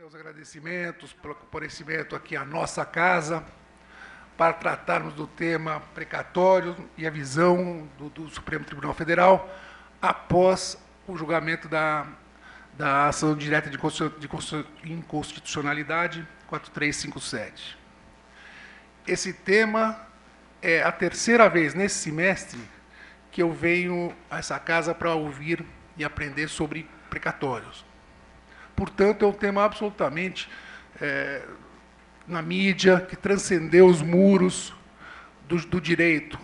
Meus agradecimentos pelo comparecimento aqui à nossa casa para tratarmos do tema precatório e a visão do Supremo Tribunal Federal após o julgamento da ação direta de inconstitucionalidade 4357. Esse tema é a terceira vez nesse semestre que eu venho a essa casa para ouvir e aprender sobre precatórios. Portanto, é um tema absolutamente na mídia, que transcendeu os muros do direito.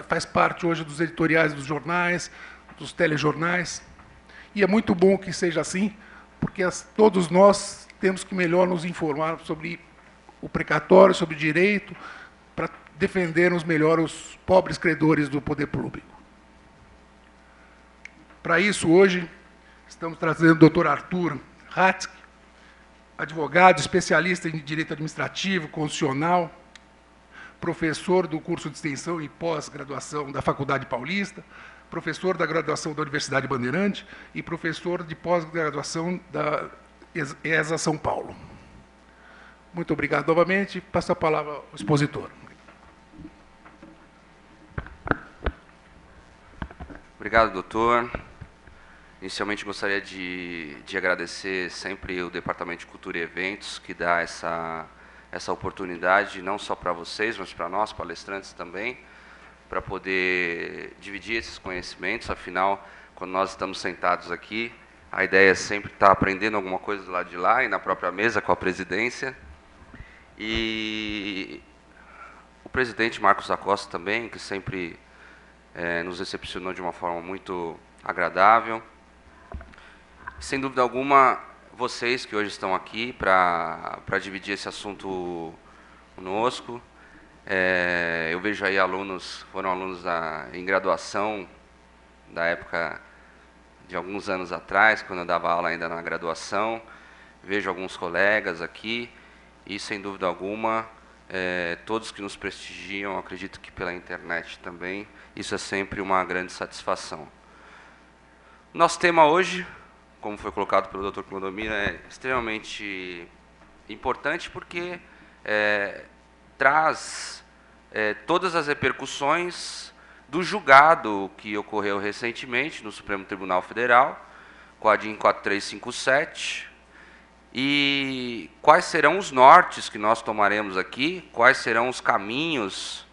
Faz parte hoje dos editoriais dos jornais, dos telejornais. E é muito bom que seja assim, porque todos nós temos que melhor nos informar sobre o precatório, sobre o direito, para defendermos melhor os pobres credores do poder público. Para isso, hoje, estamos trazendo o doutor Arthur Hatzky, advogado, especialista em direito administrativo, constitucional, professor do curso de extensão e pós-graduação da Faculdade Paulista, professor da graduação da Universidade Bandeirante e professor de pós-graduação da ESA São Paulo. Muito obrigado novamente. Passo a palavra ao expositor. Obrigado, doutor. Inicialmente, gostaria de agradecer sempre o Departamento de Cultura e Eventos, que dá essa oportunidade, não só para vocês, mas para nós, palestrantes também, para poder dividir esses conhecimentos. Afinal, quando nós estamos sentados aqui, a ideia é sempre estar aprendendo alguma coisa do lado de lá e na própria mesa com a presidência. E o presidente Marcos da Costa também, que sempre nos recepcionou de uma forma muito agradável. Sem dúvida alguma, vocês que hoje estão aqui para dividir esse assunto conosco. Eu vejo aí foram alunos em graduação, da época de alguns anos atrás, quando eu dava aula ainda na graduação. Vejo alguns colegas aqui e, sem dúvida alguma, todos que nos prestigiam, acredito que pela internet também, isso é sempre uma grande satisfação. Nosso tema hoje, como foi colocado pelo Dr. Clodomiro, é extremamente importante porque traz todas as repercussões do julgado que ocorreu recentemente no Supremo Tribunal Federal, com a DIN 4357, e quais serão os nortes que nós tomaremos aqui, quais serão os caminhos,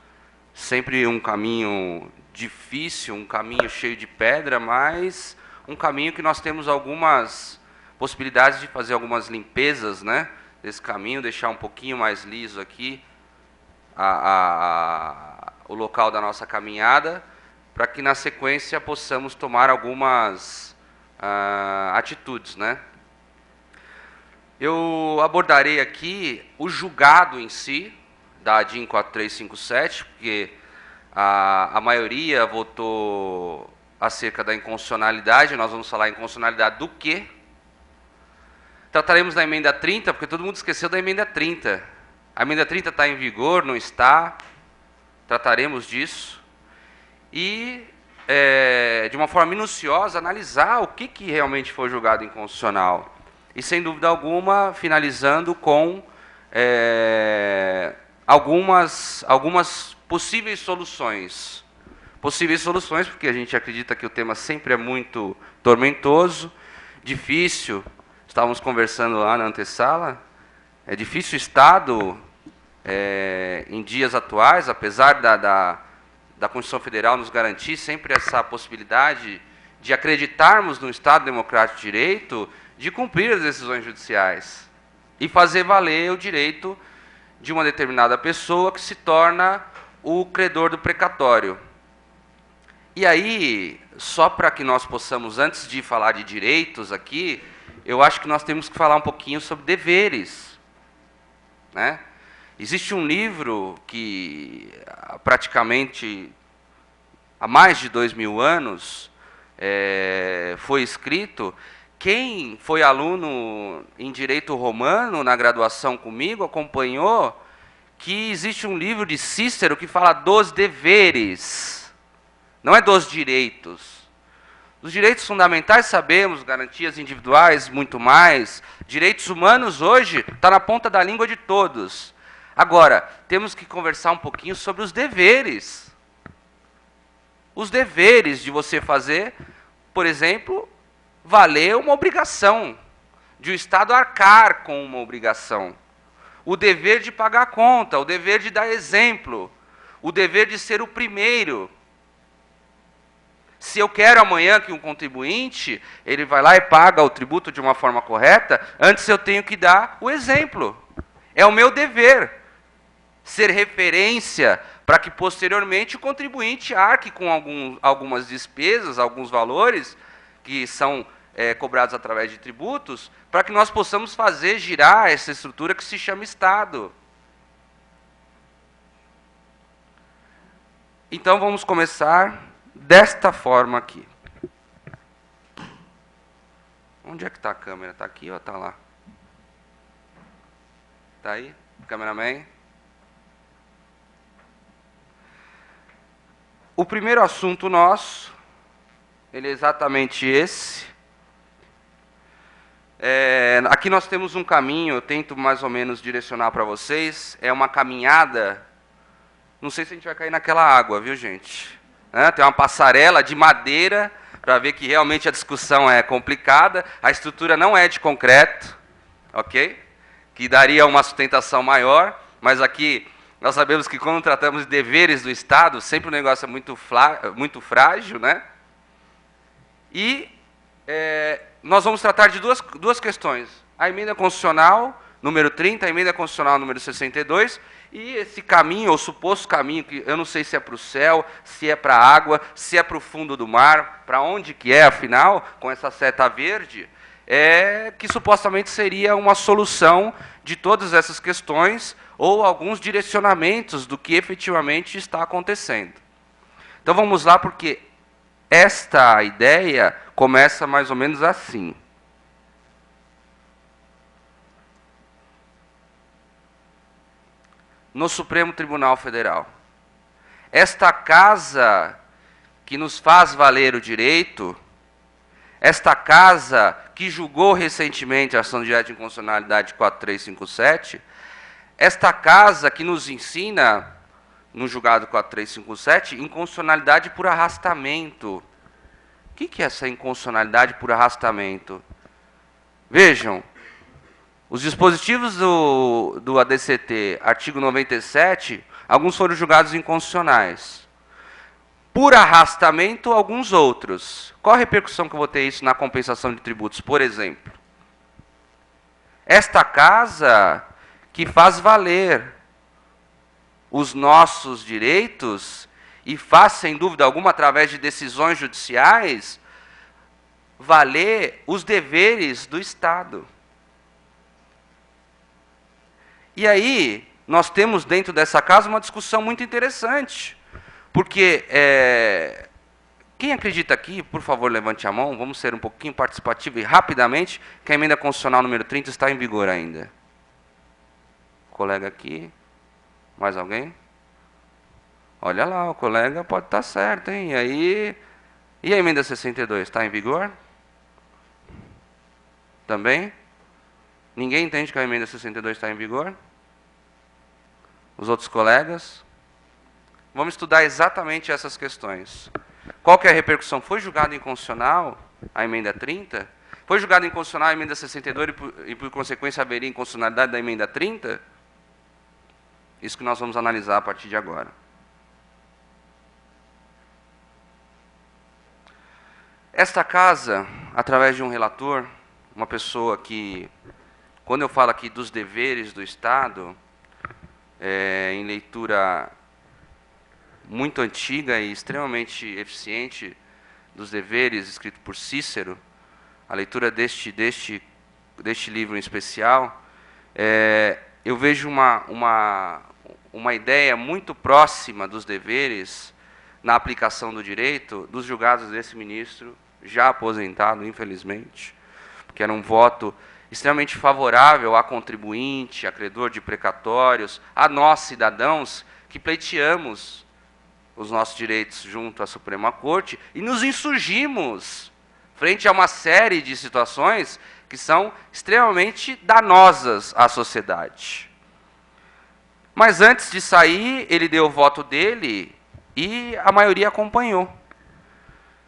sempre um caminho difícil, um caminho cheio de pedra, mas um caminho que nós temos algumas possibilidades de fazer algumas limpezas, né, desse caminho, deixar um pouquinho mais liso aqui o local da nossa caminhada, para que na sequência possamos tomar algumas atitudes, né. Eu abordarei aqui o julgado em si, da DIN 4357, porque a maioria votou acerca da inconstitucionalidade. Nós vamos falar inconstitucionalidade do quê? Trataremos da emenda 30, porque todo mundo esqueceu da emenda 30. A emenda 30 está em vigor, não está? Trataremos disso. E, de uma forma minuciosa, analisar o que realmente foi julgado inconstitucional. E, sem dúvida alguma, finalizando com algumas possíveis soluções. Possíveis soluções, porque a gente acredita que o tema sempre é muito tormentoso, difícil. Estávamos conversando lá na antessala. É difícil o Estado, em dias atuais, apesar da Constituição Federal nos garantir sempre essa possibilidade de acreditarmos no Estado Democrático de Direito, de cumprir as decisões judiciais e fazer valer o direito de uma determinada pessoa que se torna o credor do precatório. E aí, só para que nós possamos, antes de falar de direitos aqui, eu acho que nós temos que falar um pouquinho sobre deveres, né? Existe um livro que, praticamente, há mais de 2000 anos, foi escrito. Quem foi aluno em Direito Romano, na graduação comigo, acompanhou que existe um livro de Cícero que fala dos deveres. Não é dos direitos, Os direitos fundamentais, sabemos, garantias individuais, muito mais. Direitos humanos, hoje, está na ponta da língua de todos. Agora, temos que conversar um pouquinho sobre os deveres. Os deveres de você fazer, por exemplo, valer uma obrigação, de o Estado arcar com uma obrigação. O dever de pagar a conta, o dever de dar exemplo, o dever de ser o primeiro. Se eu quero amanhã que um contribuinte, ele vai lá e paga o tributo de uma forma correta, antes eu tenho que dar o exemplo. É o meu dever ser referência para que posteriormente o contribuinte arque com algumas despesas, alguns valores que são cobrados através de tributos, para que nós possamos fazer girar essa estrutura que se chama Estado. Então vamos começar desta forma aqui. Onde é que está a câmera? Está aqui ou está lá? Está aí? Cameraman? O primeiro assunto nosso, ele é exatamente esse. Aqui nós temos um caminho, eu tento mais ou menos direcionar para vocês. É uma caminhada, não sei se a gente vai cair naquela água, viu, gente? Tem uma passarela de madeira, para ver que realmente a discussão é complicada. A estrutura não é de concreto, ok? Que daria uma sustentação maior, mas aqui nós sabemos que quando tratamos de deveres do Estado, sempre o negócio é muito frágil, né? E nós vamos tratar de duas questões. A emenda constitucional, número 30, a emenda constitucional número 62, e esse caminho, ou suposto caminho, que eu não sei se é para o céu, se é para a água, se é para o fundo do mar, para onde que é, afinal, com essa seta verde, que supostamente seria uma solução de todas essas questões, ou alguns direcionamentos do que efetivamente está acontecendo. Então vamos lá, porque esta ideia começa mais ou menos assim. No Supremo Tribunal Federal. Esta casa que nos faz valer o direito, esta casa que julgou recentemente a ação direta de inconstitucionalidade 4357, esta casa que nos ensina, no julgado 4357, inconstitucionalidade por arrastamento. O que é essa inconstitucionalidade por arrastamento? Vejam, os dispositivos do ADCT, artigo 97, alguns foram julgados inconstitucionais. Por arrastamento, alguns outros. Qual a repercussão que eu vou ter isso na compensação de tributos, por exemplo? Esta casa que faz valer os nossos direitos e faz, sem dúvida alguma, através de decisões judiciais, valer os deveres do Estado. E aí, nós temos dentro dessa casa uma discussão muito interessante, porque quem acredita aqui, por favor, levante a mão, vamos ser um pouquinho participativos e rapidamente, que a emenda constitucional número 30 está em vigor ainda. Colega aqui, mais alguém? Olha lá, o colega pode estar certo, hein? E a emenda 62 está em vigor? Também? Ninguém entende que a emenda 62 está em vigor? Os outros colegas? Vamos estudar exatamente essas questões. Qual que é a repercussão? Foi julgado inconstitucional a emenda 30? Foi julgado inconstitucional a emenda 62 e por consequência haveria inconstitucionalidade da emenda 30? Isso que nós vamos analisar a partir de agora. Esta casa, através de um relator, uma pessoa que, quando eu falo aqui dos deveres do Estado, em leitura muito antiga e extremamente eficiente dos deveres, escrito por Cícero, a leitura deste livro em especial, eu vejo uma ideia muito próxima dos deveres na aplicação do direito dos julgados desse ministro, já aposentado, infelizmente, porque era um voto extremamente favorável a contribuinte, a credor de precatórios, a nós, cidadãos, que pleiteamos os nossos direitos junto à Suprema Corte e nos insurgimos frente a uma série de situações que são extremamente danosas à sociedade. Mas antes de sair, ele deu o voto dele e a maioria acompanhou.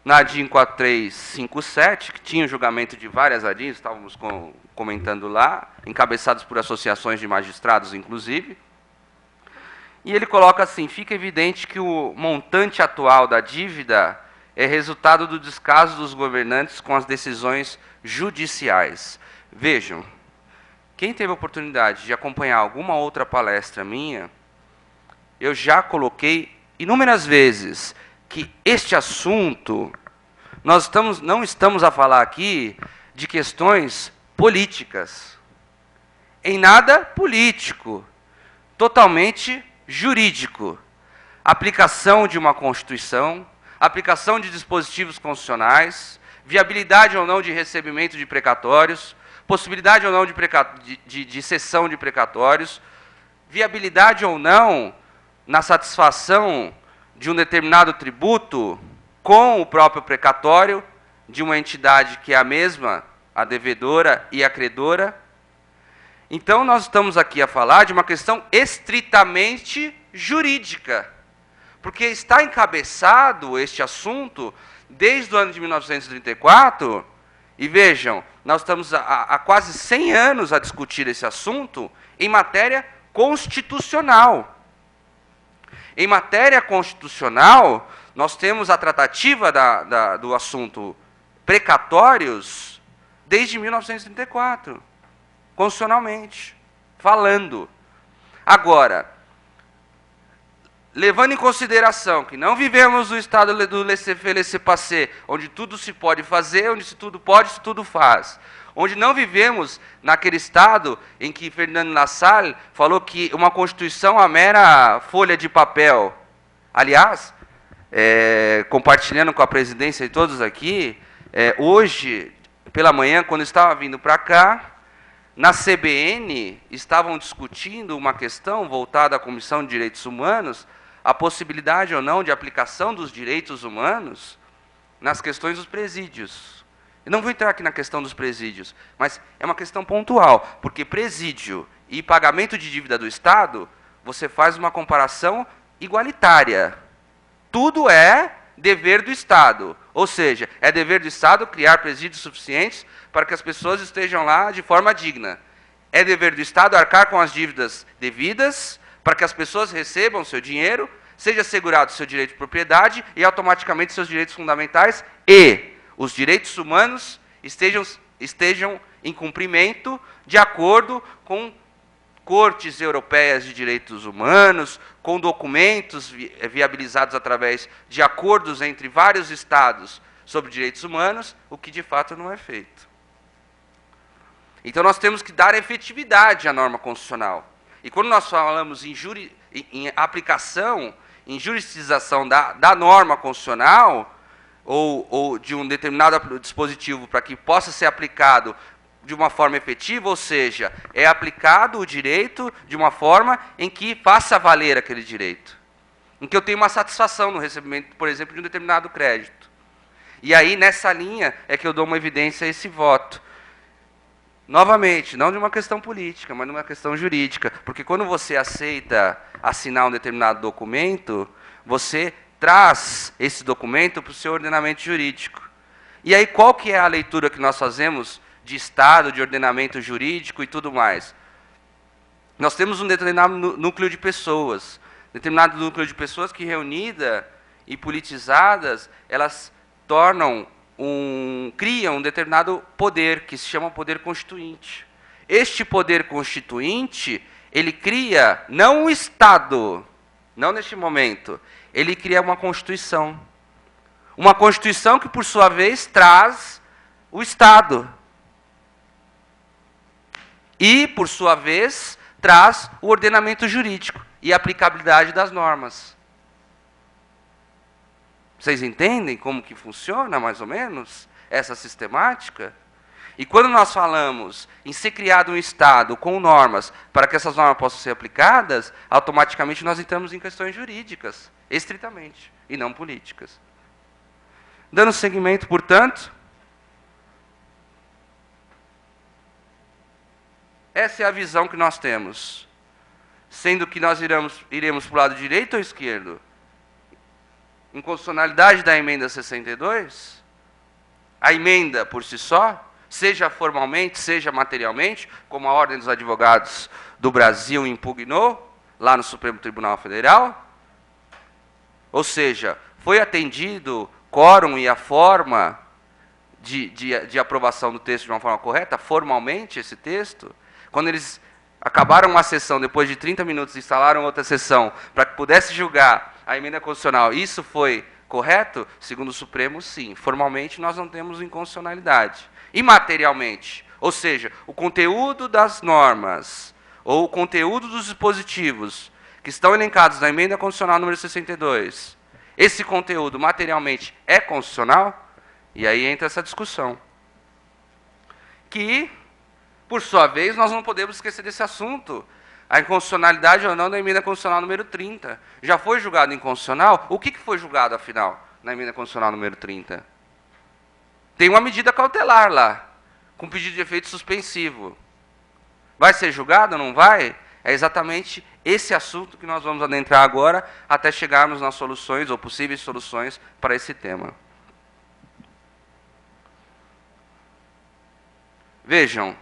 Na ADIM 4357, que tinha o julgamento de várias ADIMs, estávamos comentando lá, encabeçados por associações de magistrados, inclusive. E ele coloca assim: fica evidente que o montante atual da dívida é resultado do descaso dos governantes com as decisões judiciais. Vejam, quem teve a oportunidade de acompanhar alguma outra palestra minha, eu já coloquei inúmeras vezes que este assunto, não estamos a falar aqui de questões políticas, em nada político, totalmente jurídico. Aplicação de uma Constituição, aplicação de dispositivos constitucionais, viabilidade ou não de recebimento de precatórios, possibilidade ou não de cessão de precatórios, viabilidade ou não na satisfação de um determinado tributo com o próprio precatório de uma entidade que é a mesma, a devedora e a credora. Então, nós estamos aqui a falar de uma questão estritamente jurídica, porque está encabeçado este assunto desde o ano de 1934, e vejam, nós estamos há quase 100 anos a discutir esse assunto em matéria constitucional. Em matéria constitucional, nós temos a tratativa do assunto precatórios desde 1934, constitucionalmente, falando. Agora, levando em consideração que não vivemos o estado do laissez-faire, laissez-passer, onde tudo se pode fazer, onde se tudo pode, se tudo faz. Onde não vivemos naquele estado em que Ferdinand Lassalle falou que uma Constituição é uma mera folha de papel. Aliás, compartilhando com a presidência e todos aqui, hoje, pela manhã, quando estava vindo para cá, na CBN, estavam discutindo uma questão voltada à Comissão de Direitos Humanos, a possibilidade ou não de aplicação dos direitos humanos nas questões dos presídios. Eu não vou entrar aqui na questão dos presídios, mas é uma questão pontual, porque presídio e pagamento de dívida do Estado, você faz uma comparação igualitária. Tudo é dever do Estado, ou seja, é dever do Estado criar presídios suficientes para que as pessoas estejam lá de forma digna. É dever do Estado arcar com as dívidas devidas para que as pessoas recebam seu dinheiro, seja assegurado seu direito de propriedade e automaticamente seus direitos fundamentais e os direitos humanos estejam em cumprimento de acordo com cortes europeias de direitos humanos, com documentos viabilizados através de acordos entre vários estados sobre direitos humanos, o que de fato não é feito. Então nós temos que dar efetividade à norma constitucional. E quando nós falamos em aplicação, em juridização da norma constitucional, ou de um determinado dispositivo para que possa ser aplicado de uma forma efetiva, ou seja, é aplicado o direito de uma forma em que faça valer aquele direito, em que eu tenho uma satisfação no recebimento, por exemplo, de um determinado crédito. E aí, nessa linha, é que eu dou uma evidência a esse voto. Novamente, não de uma questão política, mas de uma questão jurídica, porque quando você aceita assinar um determinado documento, você traz esse documento para o seu ordenamento jurídico. E aí, qual que é a leitura que nós fazemos de Estado, de ordenamento jurídico e tudo mais? Nós temos um determinado núcleo de pessoas, que reunida e politizadas, elas criam um determinado poder, que se chama poder constituinte. Este poder constituinte, ele cria, não o Estado, não neste momento, ele cria uma Constituição. Uma Constituição que, por sua vez, traz o Estado. E, por sua vez, traz o ordenamento jurídico e a aplicabilidade das normas. Vocês entendem como que funciona, mais ou menos, essa sistemática? E quando nós falamos em ser criado um Estado com normas para que essas normas possam ser aplicadas, automaticamente nós entramos em questões jurídicas, estritamente, e não políticas. Dando seguimento, portanto, Essa é a visão que nós temos. Sendo que nós iremos para o lado direito ou esquerdo? Inconstitucionalidade da emenda 62? A emenda por si só, seja formalmente, seja materialmente, como a Ordem dos Advogados do Brasil impugnou, lá no Supremo Tribunal Federal? Ou seja, foi atendido quórum e a forma de aprovação do texto de uma forma correta, formalmente esse texto? Quando eles acabaram uma sessão, depois de 30 minutos, instalaram outra sessão, para que pudesse julgar a emenda constitucional, isso foi correto? Segundo o Supremo, sim. Formalmente, nós não temos inconstitucionalidade. E materialmente, ou seja, o conteúdo das normas, ou o conteúdo dos dispositivos que estão elencados na emenda constitucional número 62, esse conteúdo materialmente é constitucional? E aí entra essa discussão. Que, por sua vez, nós não podemos esquecer desse assunto. A inconstitucionalidade ou não da emenda constitucional número 30. Já foi julgado inconstitucional? O que foi julgado, afinal, na emenda constitucional número 30? Tem uma medida cautelar lá, com pedido de efeito suspensivo. Vai ser julgado ou não vai? É exatamente esse assunto que nós vamos adentrar agora, até chegarmos nas soluções, ou possíveis soluções, para esse tema. Vejam,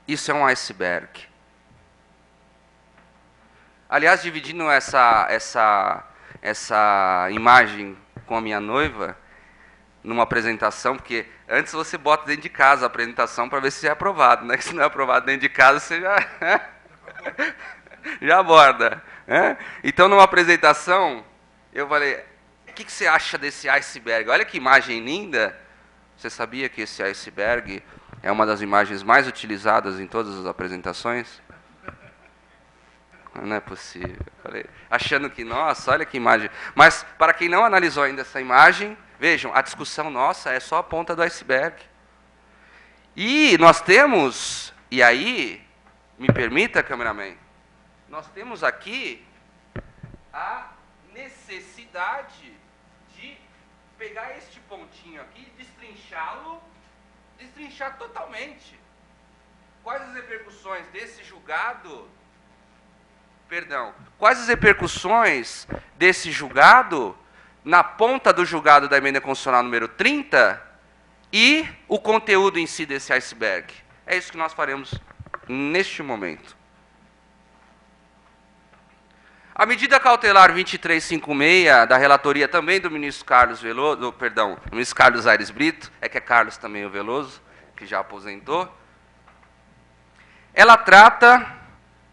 isso é um iceberg. Aliás, dividindo essa imagem com a minha noiva, numa apresentação, porque antes você bota dentro de casa a apresentação para ver se é aprovado, né? Se não é aprovado dentro de casa, você já aborda. Né? Então, numa apresentação, eu falei, o que você acha desse iceberg? Olha que imagem linda. Você sabia que esse iceberg é uma das imagens mais utilizadas em todas as apresentações? Não é possível. Falei, achando que, nossa, olha que imagem. Mas, para quem não analisou ainda essa imagem, vejam, a discussão nossa é só a ponta do iceberg. E nós temos, e aí, me permita, cameraman, nós temos aqui a necessidade de pegar este pontinho aqui e destrinchar totalmente. Quais as repercussões desse julgado, quais as repercussões desse julgado na ponta do julgado da emenda constitucional número 30 e o conteúdo em si desse iceberg. É isso que nós faremos neste momento. A medida cautelar 2356, da relatoria também do ministro Carlos Veloso, do ministro Carlos Aires Brito, é que é Carlos também o Veloso, que já aposentou, ela trata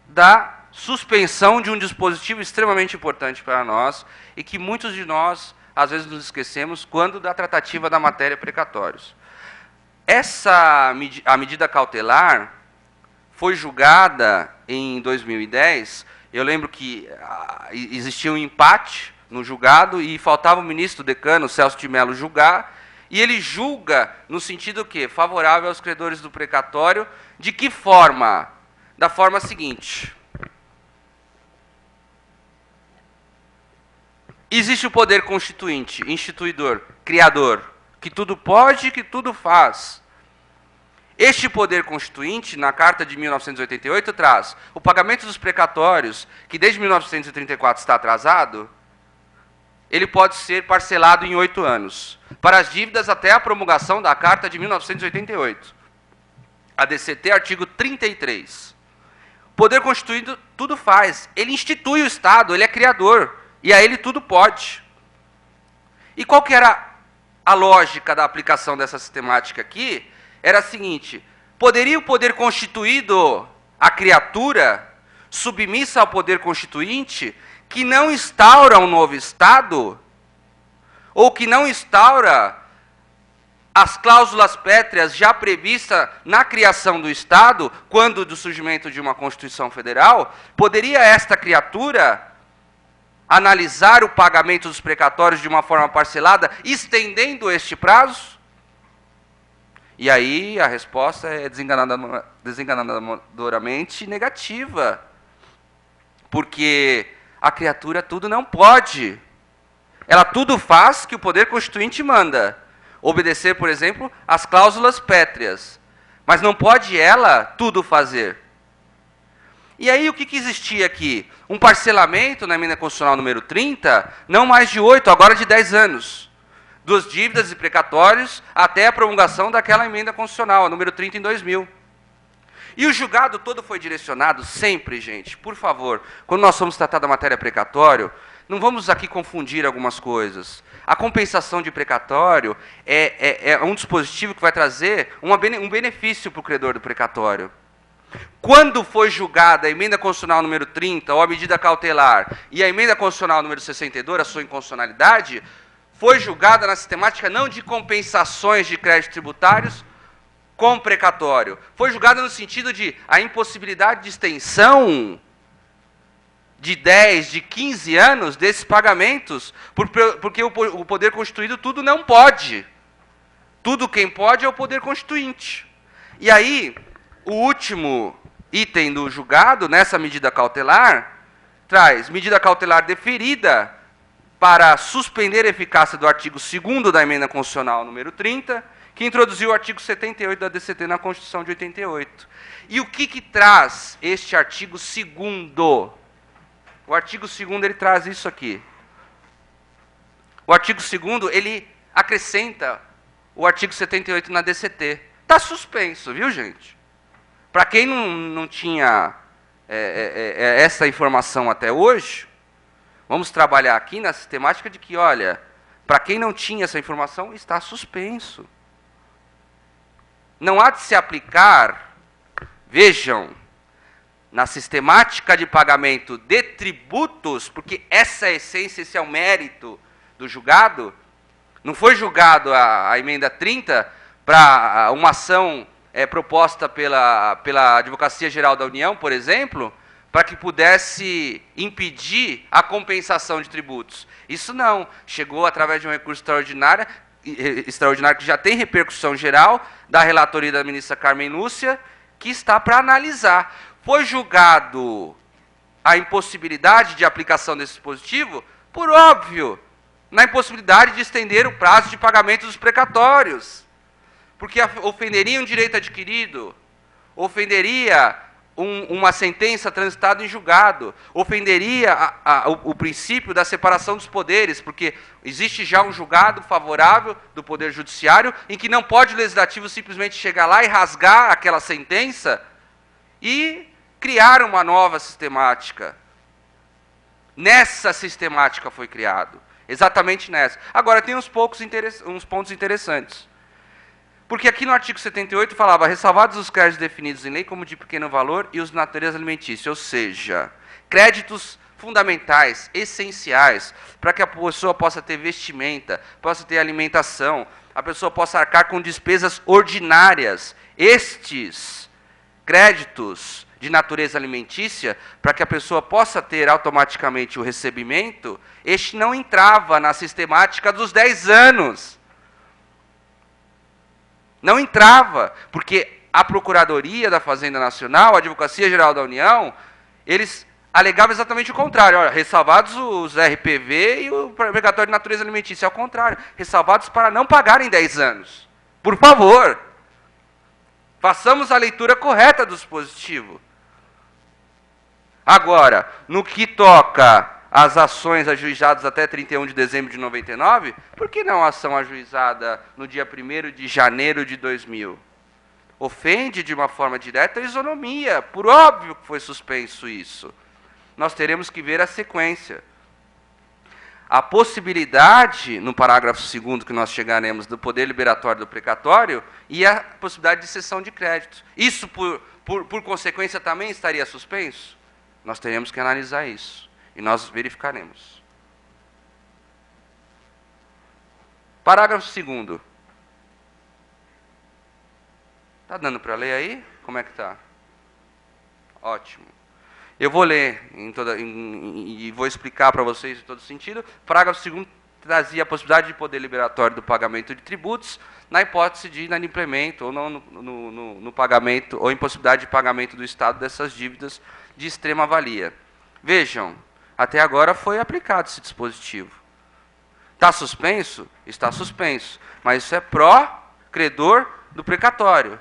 da suspensão de um dispositivo extremamente importante para nós e que muitos de nós, às vezes, nos esquecemos quando da tratativa da matéria precatórios. A medida cautelar foi julgada em 2010. Eu lembro que existia um empate no julgado e faltava o ministro decano, Celso de Mello, julgar, e ele julga no sentido que favorável aos credores do precatório. De que forma? Da forma seguinte: existe o poder constituinte, instituidor, criador, que tudo pode e que tudo faz. Este poder constituinte, na Carta de 1988, traz o pagamento dos precatórios, que desde 1934 está atrasado, ele pode ser parcelado em 8 anos, para as dívidas até a promulgação da Carta de 1988. A DCT, artigo 33. O poder constituído tudo faz, ele institui o Estado, ele é criador, e a ele tudo pode. E qual que era a lógica da aplicação dessa sistemática aqui? Era a seguinte: poderia o poder constituído, a criatura, submissa ao poder constituinte, que não instaura um novo Estado, ou que não instaura as cláusulas pétreas já previstas na criação do Estado, quando do surgimento de uma Constituição Federal, poderia esta criatura analisar o pagamento dos precatórios de uma forma parcelada, estendendo este prazo? E aí a resposta é desenganadoramente negativa. Porque a criatura tudo não pode. Ela tudo faz que o poder constituinte manda. Obedecer, por exemplo, às cláusulas pétreas. Mas não pode ela tudo fazer. E aí o que existia aqui? Um parcelamento na emenda constitucional número 30, não mais de 8, agora de 10 anos. Dos dívidas e precatórios até a promulgação daquela emenda constitucional, a número 30 em 2000. E o julgado todo foi direcionado sempre, gente, por favor, quando nós vamos tratar da matéria precatório, não vamos aqui confundir algumas coisas. A compensação de precatório é um dispositivo que vai trazer um benefício para o credor do precatório. Quando foi julgada a emenda constitucional número 30, ou a medida cautelar, e a emenda constitucional número 62, a sua inconstitucionalidade, foi julgada na sistemática não de compensações de créditos tributários com precatório. Foi julgada no sentido de a impossibilidade de extensão de 10, de 15 anos desses pagamentos, porque o poder constituído tudo não pode. Tudo quem pode é o poder constituinte. E aí, o último item do julgado, nessa medida cautelar, traz medida cautelar deferida para suspender a eficácia do artigo 2º da emenda constitucional número 30, que introduziu o artigo 78 da DCT na Constituição de 88. E o que traz este artigo 2º? O artigo 2º ele traz isso aqui. O artigo 2º ele acrescenta o artigo 78 na DCT. Está suspenso, viu, gente? Para quem não tinha essa informação até hoje, vamos trabalhar aqui na sistemática de que, olha, para quem não tinha essa informação, está suspenso. Não há de se aplicar, vejam, na sistemática de pagamento de tributos, porque essa é a essência, esse é o mérito do julgado. Não foi julgado a emenda 30 para uma ação proposta pela Advocacia Geral da União, por exemplo, para que pudesse impedir a compensação de tributos. Isso não. Chegou através de um recurso extraordinário que já tem repercussão geral, da relatoria da ministra Carmen Lúcia, que está para analisar. Foi julgado a impossibilidade de aplicação desse dispositivo, por óbvio, na impossibilidade de estender o prazo de pagamento dos precatórios, porque ofenderia um direito adquirido, ofenderia uma sentença transitada em julgado, ofenderia o princípio da separação dos poderes, porque existe já um julgado favorável do Poder Judiciário, em que não pode o Legislativo simplesmente chegar lá e rasgar aquela sentença e criar uma nova sistemática. Nessa sistemática foi criado, exatamente nessa. Agora, tem uns pontos interessantes. Porque aqui no artigo 78 falava, ressalvados os créditos definidos em lei como de pequeno valor e os de natureza alimentícia, ou seja, créditos fundamentais, essenciais, para que a pessoa possa ter vestimenta, possa ter alimentação, a pessoa possa arcar com despesas ordinárias. Estes créditos de natureza alimentícia, para que a pessoa possa ter automaticamente o recebimento, este não entrava na sistemática dos 10 anos. Não entrava, porque a Procuradoria da Fazenda Nacional, a Advocacia Geral da União, eles alegavam exatamente o contrário. Olha, ressalvados os RPV e o precatório de natureza alimentícia. Ao contrário, ressalvados para não pagarem 10 anos. Por favor, façamos a leitura correta do dispositivo. Agora, no que toca às ações ajuizadas até 31 de dezembro de 99, por que não a ação ajuizada no dia 1º de janeiro de 2000? Ofende de uma forma direta a isonomia, por óbvio que foi suspenso isso. Nós teremos que ver a sequência. A possibilidade, no parágrafo 2º que nós chegaremos, do poder liberatório do precatório, e a possibilidade de cessão de créditos. Isso, por consequência, também estaria suspenso? Nós teremos que analisar isso. E nós verificaremos. Parágrafo 2º. Está dando para ler aí? Como é que está? Ótimo. Eu vou ler e vou explicar para vocês em todo sentido. Parágrafo 2º trazia a possibilidade de poder liberatório do pagamento de tributos, na hipótese de inadimplemento ou não no pagamento, ou impossibilidade de pagamento do Estado dessas dívidas de extrema valia. Vejam, até agora foi aplicado esse dispositivo. Está suspenso? Está suspenso. Mas isso é pró-credor do precatório.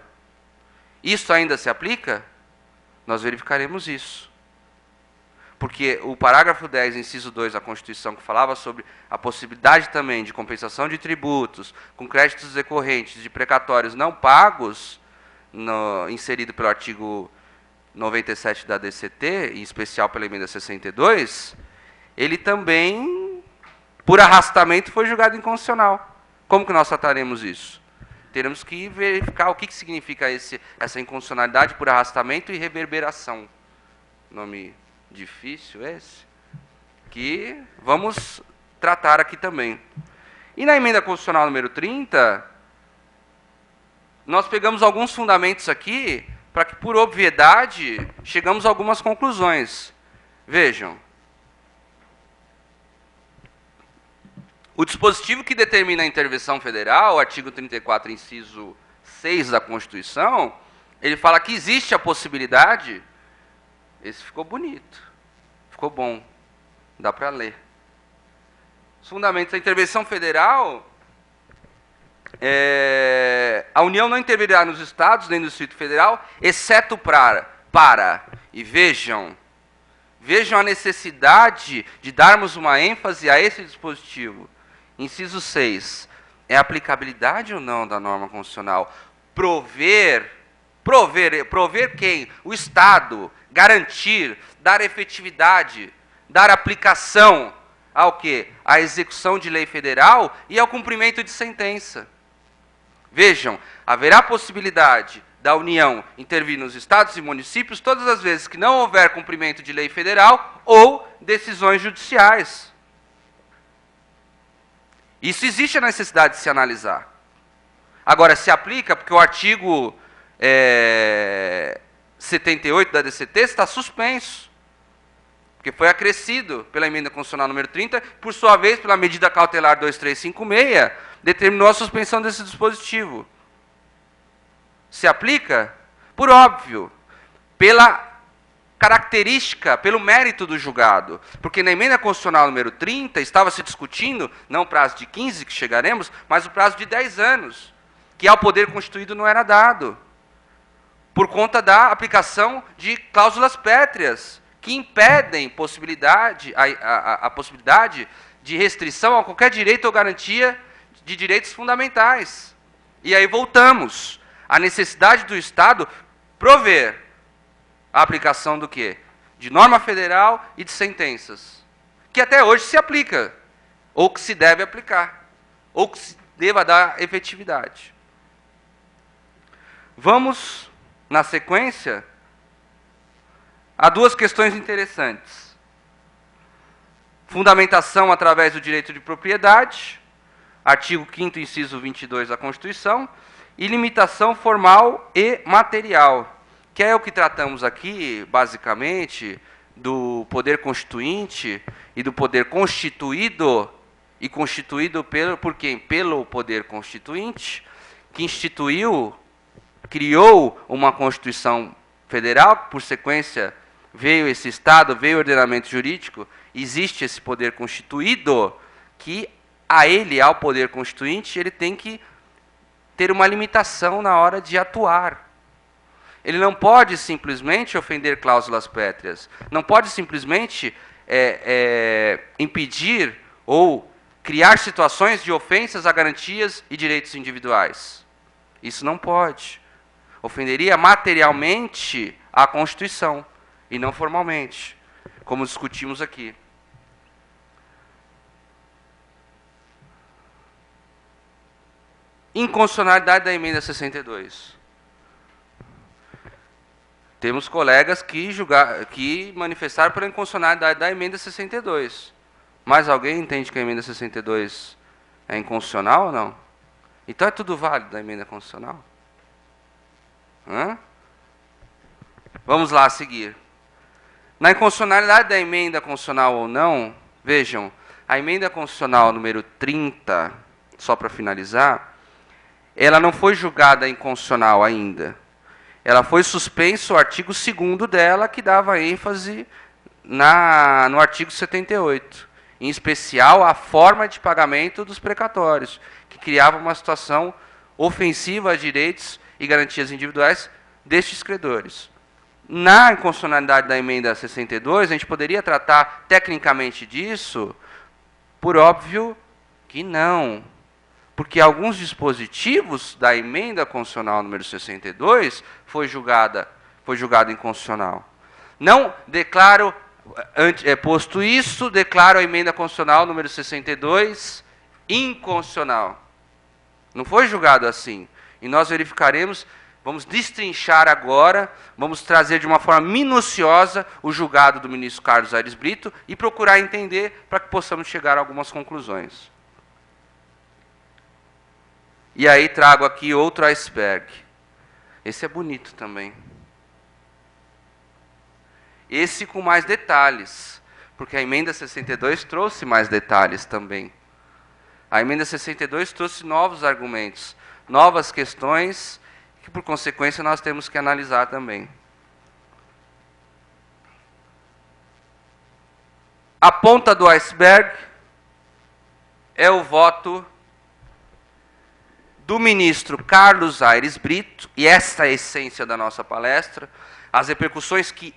Isso ainda se aplica? Nós verificaremos isso. Porque o parágrafo 10, inciso 2 da Constituição, que falava sobre a possibilidade também de compensação de tributos com créditos decorrentes de precatórios não pagos, inserido pelo artigo 97 da DCT, em especial pela emenda 62, ele também, por arrastamento, foi julgado inconstitucional. Como que nós trataremos isso? Teremos que verificar o que significa essa inconstitucionalidade por arrastamento e reverberação. Nome difícil esse, que vamos tratar aqui também. E na emenda constitucional número 30, nós pegamos alguns fundamentos aqui, para que, por obviedade, chegamos a algumas conclusões. Vejam. O dispositivo que determina a intervenção federal, o artigo 34, inciso 6 da Constituição, ele fala que existe a possibilidade. Esse ficou bonito, ficou bom, dá para ler. Os fundamentos da intervenção federal, a União não intervirá nos estados nem no Distrito Federal, exceto e vejam a necessidade de darmos uma ênfase a esse dispositivo. Inciso 6, é a aplicabilidade ou não da norma constitucional? Prover quem? O Estado, garantir, dar efetividade, dar aplicação ao quê? À execução de lei federal e ao cumprimento de sentença. Vejam, haverá possibilidade da União intervir nos estados e municípios todas as vezes que não houver cumprimento de lei federal ou decisões judiciais. Isso existe a necessidade de se analisar. Agora, se aplica porque o artigo 78 da DCT está suspenso, porque foi acrescido pela emenda constitucional número 30, por sua vez, pela medida cautelar 2356, determinou a suspensão desse dispositivo. Se aplica? Por óbvio, pela característica, pelo mérito do julgado. Porque na emenda constitucional número 30 estava se discutindo, não o prazo de 15 que chegaremos, mas o prazo de 10 anos, que ao poder constituído não era dado, por conta da aplicação de cláusulas pétreas, que impedem a possibilidade de restrição a qualquer direito ou garantia de direitos fundamentais. E aí voltamos à necessidade do Estado prover a aplicação do quê? De norma federal e de sentenças, que até hoje se aplica, ou que se deve aplicar, ou que se deva dar efetividade. Vamos, na sequência, a duas questões interessantes. Fundamentação através do direito de propriedade, artigo 5º, inciso 22 da Constituição, e limitação formal e material, que é o que tratamos aqui, basicamente, do poder constituinte e do poder constituído, e constituído por quem? Pelo poder constituinte, que criou uma Constituição Federal, por sequência veio esse Estado, veio o ordenamento jurídico, existe esse poder constituído, que ao poder constituinte, ele tem que ter uma limitação na hora de atuar. Ele não pode simplesmente ofender cláusulas pétreas, não pode simplesmente impedir ou criar situações de ofensas a garantias e direitos individuais. Isso não pode. Ofenderia materialmente a Constituição, e não formalmente, como discutimos aqui. Inconstitucionalidade da emenda 62. Temos colegas que manifestaram pela inconstitucionalidade da emenda 62. Mais alguém entende que a emenda 62 é inconstitucional ou não? Então é tudo válido da emenda constitucional? Vamos lá, a seguir. Na inconstitucionalidade da emenda constitucional ou não, vejam, a emenda constitucional número 30, só para finalizar, ela não foi julgada inconstitucional ainda. Ela foi suspenso o artigo 2º dela, que dava ênfase no artigo 78, em especial a forma de pagamento dos precatórios, que criava uma situação ofensiva a direitos e garantias individuais destes credores. Na inconstitucionalidade da emenda 62, a gente poderia tratar tecnicamente disso? Por óbvio que não. Porque alguns dispositivos da emenda constitucional número 62 foi julgado inconstitucional. Não declaro, posto isso, declaro a emenda constitucional número 62 inconstitucional. Não foi julgado assim. E nós verificaremos, vamos destrinchar agora, vamos trazer de uma forma minuciosa o julgado do ministro Carlos Aires Brito e procurar entender para que possamos chegar a algumas conclusões. E aí trago aqui outro iceberg. Esse é bonito também. Esse com mais detalhes, porque a emenda 62 trouxe mais detalhes também. A emenda 62 trouxe novos argumentos, novas questões, que por consequência nós temos que analisar também. A ponta do iceberg é o voto do ministro Carlos Aires Brito, e esta é a essência da nossa palestra, as repercussões que